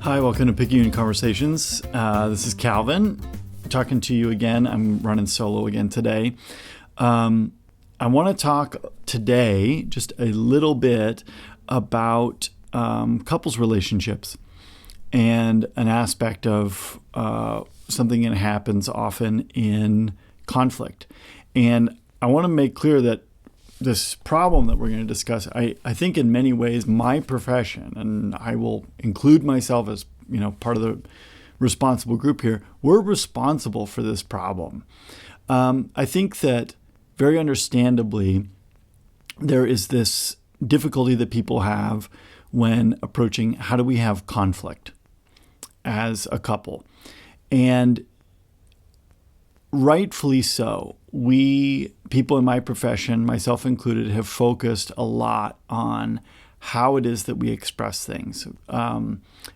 Hi, welcome to Picayune Conversations. This is Calvin talking to you again. I'm running solo again today. I want to talk today just a little bit about couples relationships and an aspect of something that happens often in conflict. And I want to make clear that this problem that we're going to discuss, I think in many ways my profession, and I will include myself as part of the responsible group here, we're responsible for this problem. I think that very understandably there is this difficulty that people have when approaching how do we have conflict as a couple. And rightfully so. We, people in my profession, myself included, have focused a lot on how it is that we express things.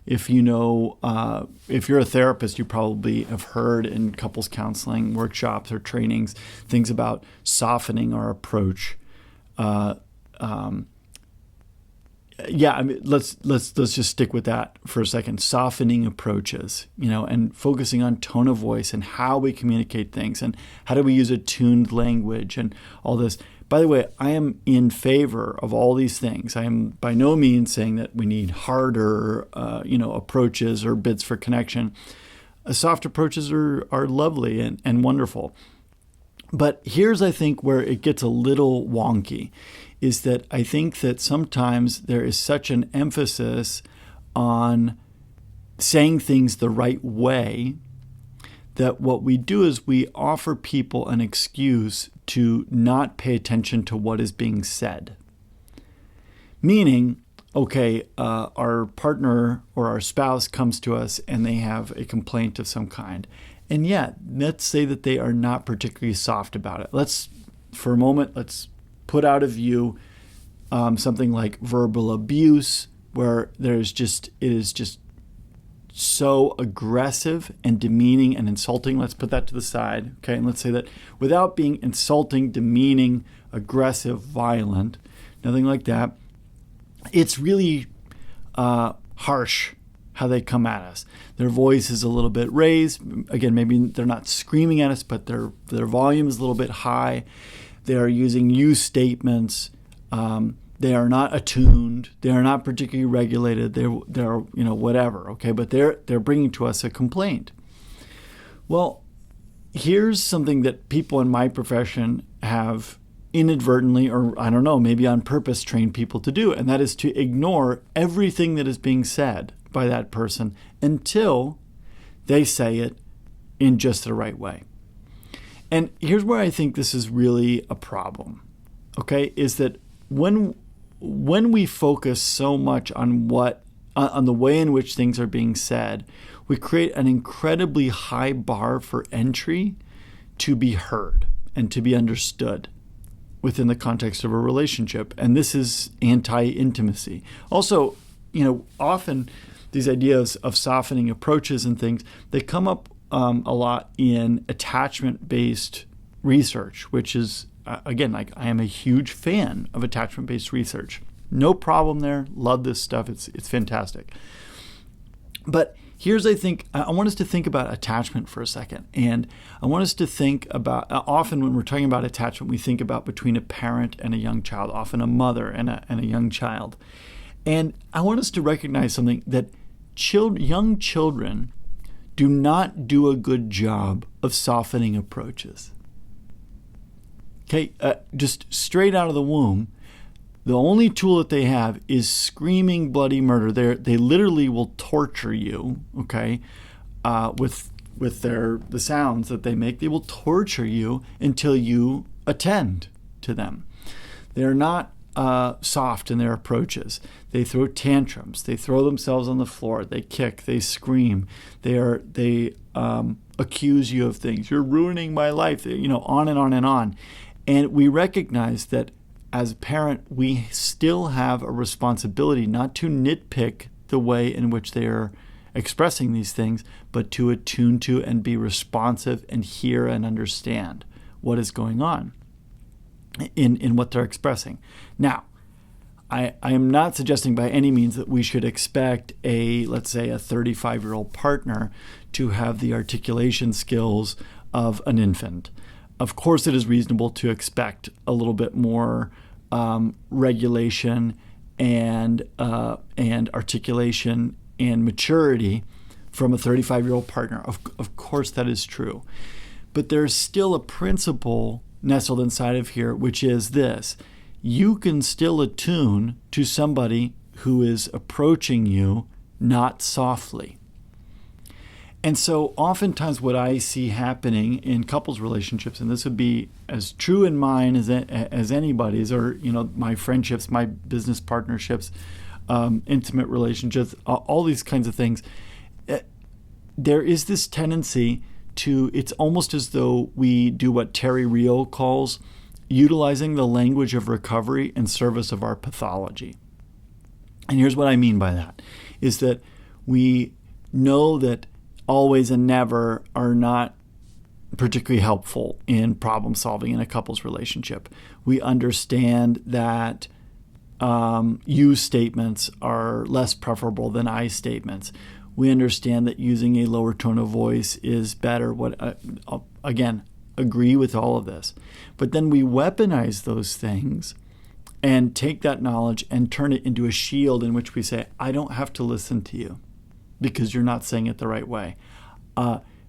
If you're a therapist, you probably have heard in couples counseling workshops or trainings things about softening our approach. Let's just stick with that for a second. Softening approaches, and focusing on tone of voice and how we communicate things and how do we use a tuned language and all this. By the way, I am in favor of all these things. I am by no means saying that we need harder, approaches or bids for connection. Soft approaches are lovely and wonderful. But here's, I think, where it gets a little wonky, is that I think that sometimes there is such an emphasis on saying things the right way that what we do is we offer people an excuse to not pay attention to what is being said. Meaning, our partner or our spouse comes to us and they have a complaint of some kind. And yet, let's say that they are not particularly soft about it. Let's put out of view something like verbal abuse, where it is just so aggressive and demeaning and insulting. Let's put that to the side, okay? And let's say that without being insulting, demeaning, aggressive, violent, nothing like that, it's really harsh how they come at us. Their voice is a little bit raised. Again, maybe they're not screaming at us, but their volume is a little bit high. They are using you statements. They are not attuned. They are not particularly regulated. They're whatever. Okay, but they're bringing to us a complaint. Well, here's something that people in my profession have inadvertently, or I don't know, maybe on purpose, trained people to do, and that is to ignore everything that is being said by that person until they say it in just the right way. And here's where I think this is really a problem, okay, is that when we focus so much on the way in which things are being said, we create an incredibly high bar for entry to be heard and to be understood within the context of a relationship. And this is anti-intimacy. Also, often these ideas of softening approaches and things, they come up a lot in attachment-based research, which is, again, I am a huge fan of attachment-based research. No problem there. Love this stuff. It's fantastic. But here's, I want us to think about attachment for a second. And I want us to think about, often when we're talking about attachment, we think about between a parent and a young child, often a mother and a young child. And I want us to recognize something, that young children do not do a good job of softening approaches. Okay, just straight out of the womb, the only tool that they have is screaming bloody murder. They literally will torture you, okay, with the sounds that they make. They will torture you until you attend to them. They're not soft in their approaches. They throw tantrums. They throw themselves on the floor. They kick. They scream. They accuse you of things. You're ruining my life. On and on and on. And we recognize that as a parent, we still have a responsibility not to nitpick the way in which they are expressing these things, but to attune to and be responsive and hear and understand what is going on in what they're expressing. Now, I am not suggesting by any means that we should expect let's say a 35-year-old partner to have the articulation skills of an infant. Of course, it is reasonable to expect a little bit more regulation and articulation and maturity from a 35-year-old partner. Of course, that is true. But there's still a principle nestled inside of here, which is this. You can still attune to somebody who is approaching you not softly. And so oftentimes what I see happening in couples relationships, and this would be as true in mine as anybody's, or my friendships, my business partnerships, intimate relationships, all these kinds of things, there is this tendency it's almost as though we do what Terry Real calls utilizing the language of recovery in service of our pathology. And here's what I mean by that, is that we know that always and never are not particularly helpful in problem solving in a couple's relationship. We understand that you statements are less preferable than I statements. We understand that using a lower tone of voice is better. Again, agree with all of this. But then we weaponize those things and take that knowledge and turn it into a shield in which we say, I don't have to listen to you because you're not saying it the right way.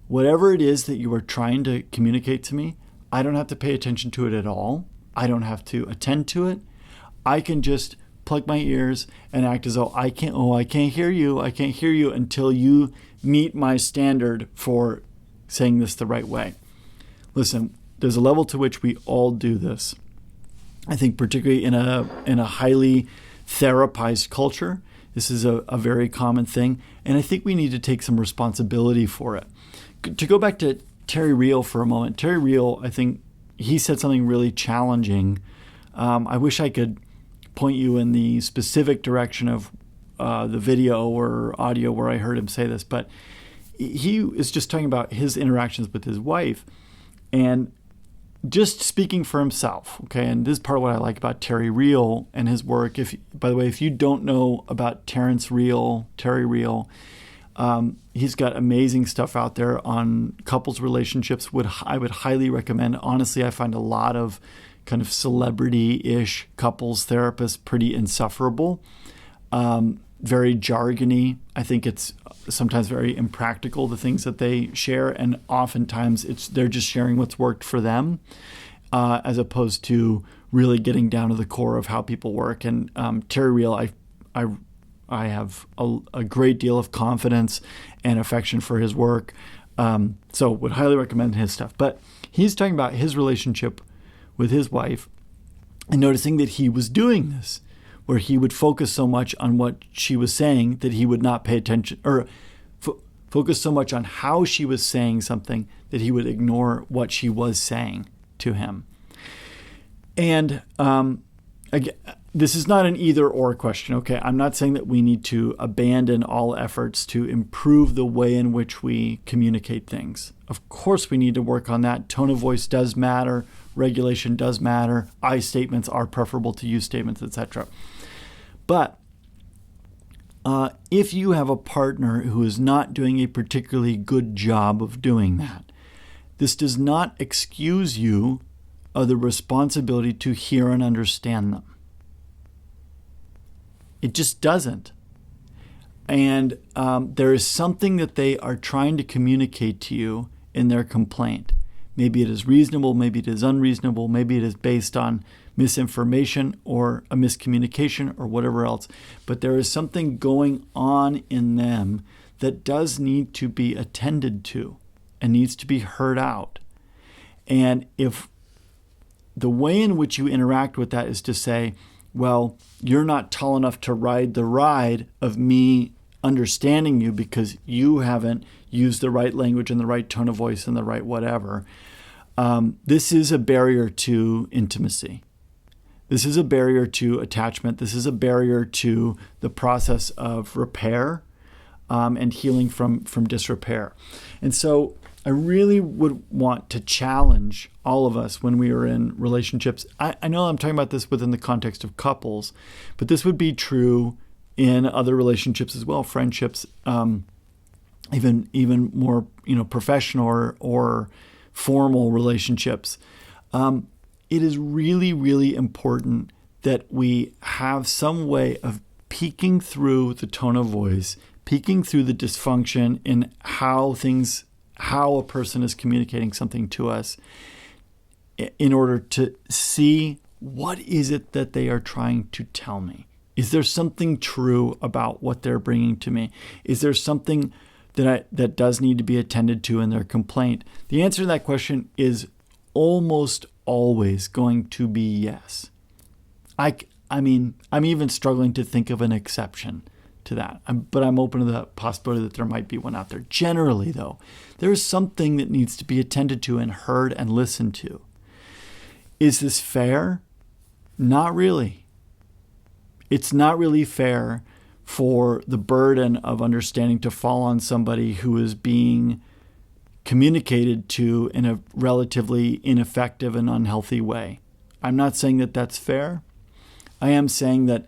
Whatever it is that you are trying to communicate to me, I don't have to pay attention to it at all. I don't have to attend to it. I can just plug my ears and act as though I can't hear you. I can't hear you until you meet my standard for saying this the right way. Listen, there's a level to which we all do this. I think particularly in a highly therapized culture, this is a very common thing. And I think we need to take some responsibility for it. To go back to Terry Real for a moment, Terry Real, I think he said something really challenging. I wish I could point you in the specific direction of the video or audio where I heard him say this, but he is just talking about his interactions with his wife and just speaking for himself. Okay, and this is part of what I like about Terry Real and his work. By the way, if you don't know about Terry Real, he's got amazing stuff out there on couples relationships. I would highly recommend. Honestly, I find a lot of kind of celebrity-ish couples therapists pretty insufferable, very jargony. I think it's sometimes very impractical, the things that they share, and oftentimes they're just sharing what's worked for them, as opposed to really getting down to the core of how people work. And Terry Real, I have a great deal of confidence and affection for his work, so would highly recommend his stuff. But he's talking about his relationship with his wife and noticing that he was doing this, where he would focus so much on what she was saying that he would not pay attention, or focus so much on how she was saying something that he would ignore what she was saying to him. And again, this is not an either or question, okay? I'm not saying that we need to abandon all efforts to improve the way in which we communicate things. Of course, we need to work on that. Tone of voice does matter. Regulation does matter. I statements are preferable to you statements, etc. But if you have a partner who is not doing a particularly good job of doing that, this does not excuse you of the responsibility to hear and understand them. It just doesn't. And there is something that they are trying to communicate to you in their complaint. Maybe it is reasonable, maybe it is unreasonable, maybe it is based on misinformation or a miscommunication or whatever else. But there is something going on in them that does need to be attended to and needs to be heard out. And if the way in which you interact with that is to say, well, you're not tall enough to ride the ride of me understanding you because you haven't used the right language and the right tone of voice and the right whatever. This is a barrier to intimacy. This is a barrier to attachment. This is a barrier to the process of repair and healing from disrepair. And so I really would want to challenge all of us when we are in relationships. I know I'm talking about this within the context of couples, but this would be true in other relationships as well, friendships, even more professional or formal relationships. It is really, really important that we have some way of peeking through the tone of voice, peeking through the dysfunction in how a person is communicating something to us, in order to see what is it that they are trying to tell me. Is there something true about what they're bringing to me? Is there something that does need to be attended to in their complaint? The answer to that question is almost always going to be yes. I mean, I'm even struggling to think of an exception to that, but I'm open to the possibility that there might be one out there. Generally, though, there is something that needs to be attended to and heard and listened to. Is this fair? Not really. It's not really fair for the burden of understanding to fall on somebody who is being communicated to in a relatively ineffective and unhealthy way. I'm not saying that that's fair. I am saying that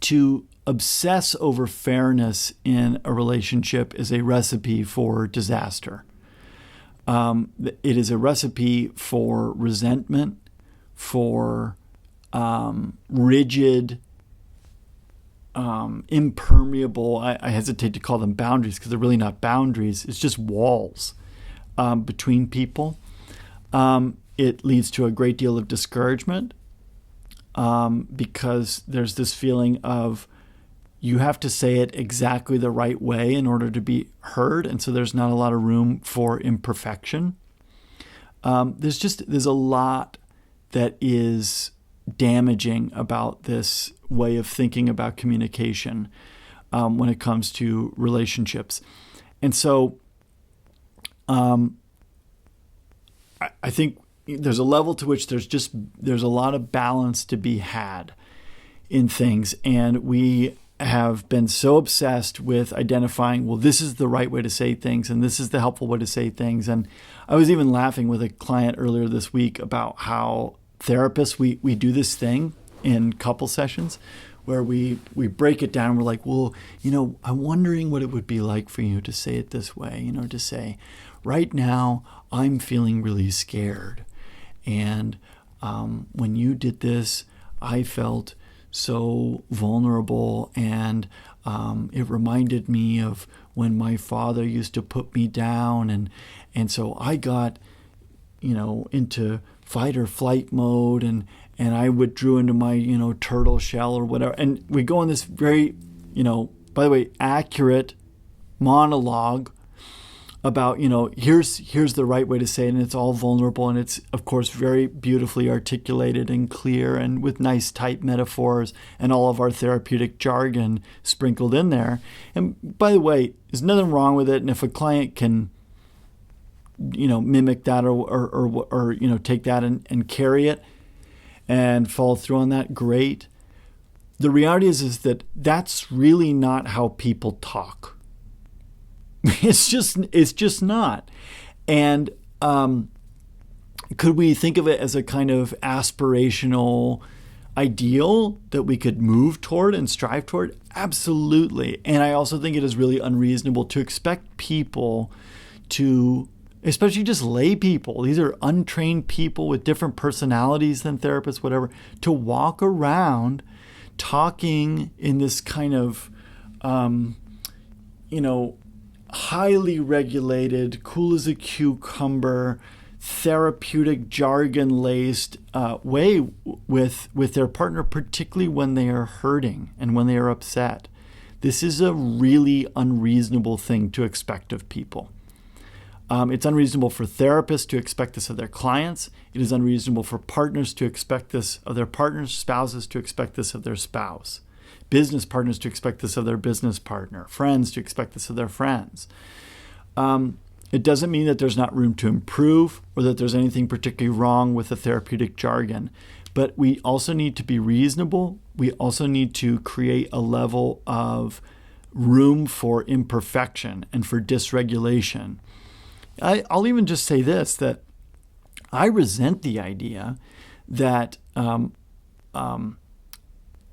to obsess over fairness in a relationship is a recipe for disaster. It is a recipe for resentment, for rigid, impermeable, I hesitate to call them boundaries because they're really not boundaries. It's just walls between people. It leads to a great deal of discouragement because there's this feeling of you have to say it exactly the right way in order to be heard. And so there's not a lot of room for imperfection. There's a lot that is damaging about this way of thinking about communication when it comes to relationships. And so I think there's a level to which there's a lot of balance to be had in things. And we have been so obsessed with identifying, well, this is the right way to say things and this is the helpful way to say things. And I was even laughing with a client earlier this week about how therapists, we do this thing in couple sessions where we break it down. We're like, well, I'm wondering what it would be like for you to say it this way, to say, right now, I'm feeling really scared. And when you did this, I felt so vulnerable, and it reminded me of when my father used to put me down, and so I got into fight or flight mode, and I withdrew into my turtle shell or whatever, and we go on this very by the way, accurate monologue about here's the right way to say it, and it's all vulnerable, and it's of course very beautifully articulated and clear and with nice tight metaphors and all of our therapeutic jargon sprinkled in there. And by the way, there's nothing wrong with it, and if a client can mimic that or take that and carry it and follow through on that, great. The reality is that that's really not how people talk. It's just not. And could we think of it as a kind of aspirational ideal that we could move toward and strive toward? Absolutely. And I also think it is really unreasonable to expect people to, especially just lay people, these are untrained people with different personalities than therapists, whatever, to walk around talking in this kind of, highly regulated, cool as a cucumber, therapeutic jargon-laced way with their partner, particularly when they are hurting and when they are upset. This is a really unreasonable thing to expect of people. It's unreasonable for therapists to expect this of their clients. It is unreasonable for partners to expect this of their partners, spouses to expect this of their spouse, business partners to expect this of their business partner, friends to expect this of their friends. It doesn't mean that there's not room to improve or that there's anything particularly wrong with the therapeutic jargon, but we also need to be reasonable. We also need to create a level of room for imperfection and for dysregulation. I'll even just say this, that I resent the idea that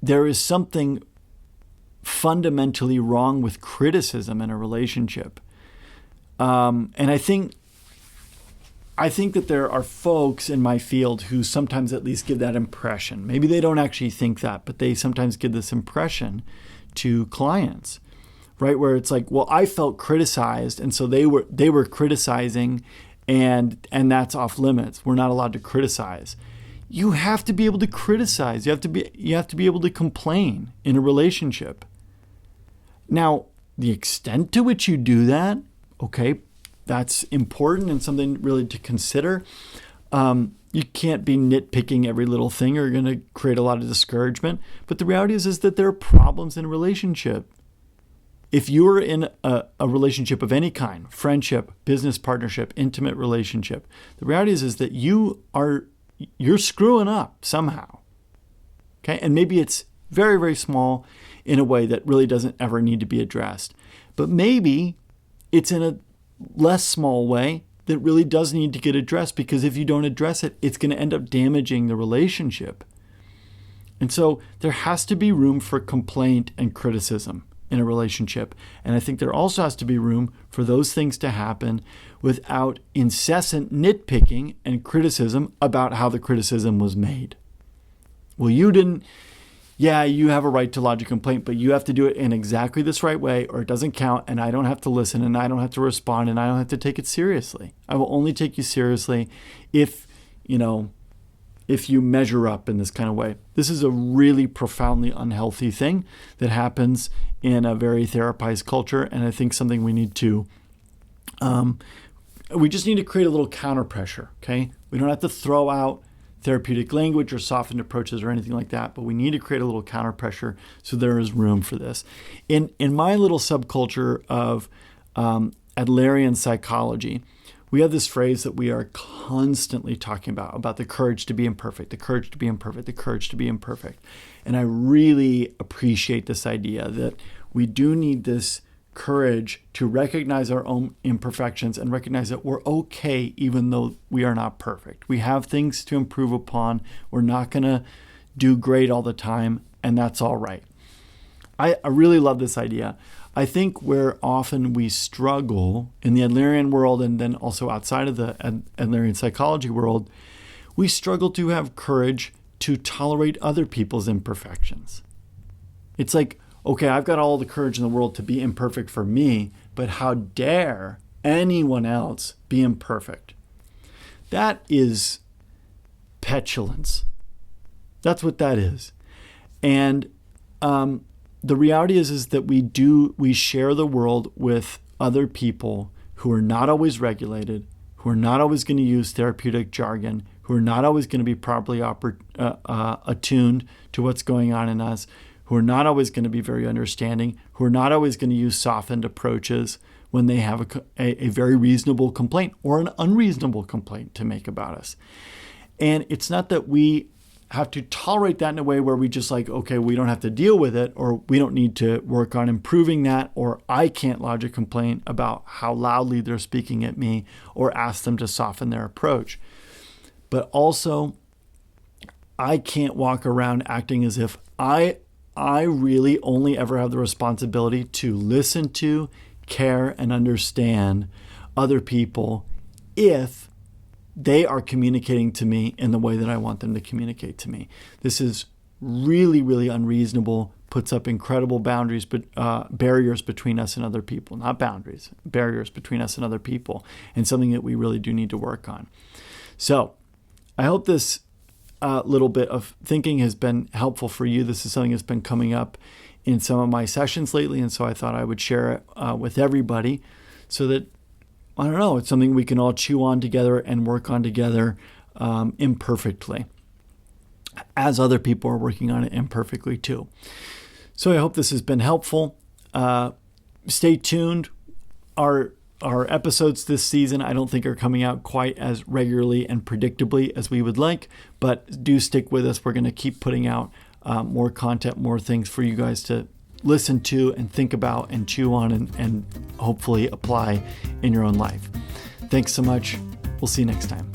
there is something fundamentally wrong with criticism in a relationship. And I think that there are folks in my field who sometimes at least give that impression. Maybe they don't actually think that, but they sometimes give this impression to clients, right? Where it's like, well, I felt criticized, and so they were criticizing, and that's off limits. We're not allowed to criticize. You have to be able to criticize. You have to be able to complain in a relationship. Now, the extent to which you do that, okay, that's important and something really to consider. You can't be nitpicking every little thing, or you're going to create a lot of discouragement. But the reality is that there are problems in a relationship. If you're in a relationship of any kind, friendship, business partnership, intimate relationship, the reality is that you're screwing up somehow. Okay? And maybe it's very, very small in a way that really doesn't ever need to be addressed. But maybe it's in a less small way that really does need to get addressed, because if you don't address it, it's going to end up damaging the relationship. And so there has to be room for complaint and criticism in a relationship. And I think there also has to be room for those things to happen without incessant nitpicking and criticism about how the criticism was made. Well, you have a right to lodge a complaint, but you have to do it in exactly this right way, or it doesn't count, and I don't have to listen, and I don't have to respond, and I don't have to take it seriously. I will only take you seriously if you measure up in this kind of way. This is a really profoundly unhealthy thing that happens in a very therapized culture, and I think something we need to, we just need to create a little counter pressure, okay? We don't have to throw out therapeutic language or softened approaches or anything like that, but we need to create a little counter pressure so there is room for this. In my little subculture of Adlerian psychology, we have this phrase that we are constantly talking about the courage to be imperfect, the courage to be imperfect, the courage to be imperfect. And I really appreciate this idea that we do need this courage to recognize our own imperfections and recognize that we're okay even though we are not perfect. We have things to improve upon. We're not going to do great all the time, and that's all right. I really love this idea. I think where often we struggle in the Adlerian world, and then also outside of the Adlerian psychology world, we struggle to have courage to tolerate other people's imperfections. It's like, okay, I've got all the courage in the world to be imperfect for me, but how dare anyone else be imperfect? That is petulance. That's what that is. And the reality is that we share the world with other people who are not always regulated, who are not always going to use therapeutic jargon, who are not always going to be properly attuned to what's going on in us, who are not always going to be very understanding, who are not always going to use softened approaches when they have a very reasonable complaint or an unreasonable complaint to make about us. And it's not that we have to tolerate that in a way where we just like, okay, we don't have to deal with it, or we don't need to work on improving that, or I can't lodge a complaint about how loudly they're speaking at me or ask them to soften their approach. But also, I can't walk around acting as if I really only ever have the responsibility to listen to, care, and understand other people if they are communicating to me in the way that I want them to communicate to me. This is really, really unreasonable, puts up incredible boundaries, but barriers between us and other people. Not boundaries, barriers between us and other people, and something that we really do need to work on. So I hope this little bit of thinking has been helpful for you. This is something that's been coming up in some of my sessions lately, and so I thought I would share it with everybody so that, I don't know, it's something we can all chew on together and work on together imperfectly, as other people are working on it imperfectly too. So I hope this has been helpful. Stay tuned. Our episodes this season, I don't think, are coming out quite as regularly and predictably as we would like, but do stick with us. We're going to keep putting out more content, more things for you guys to listen to and think about and chew on and hopefully apply in your own life. Thanks so much. We'll see you next time.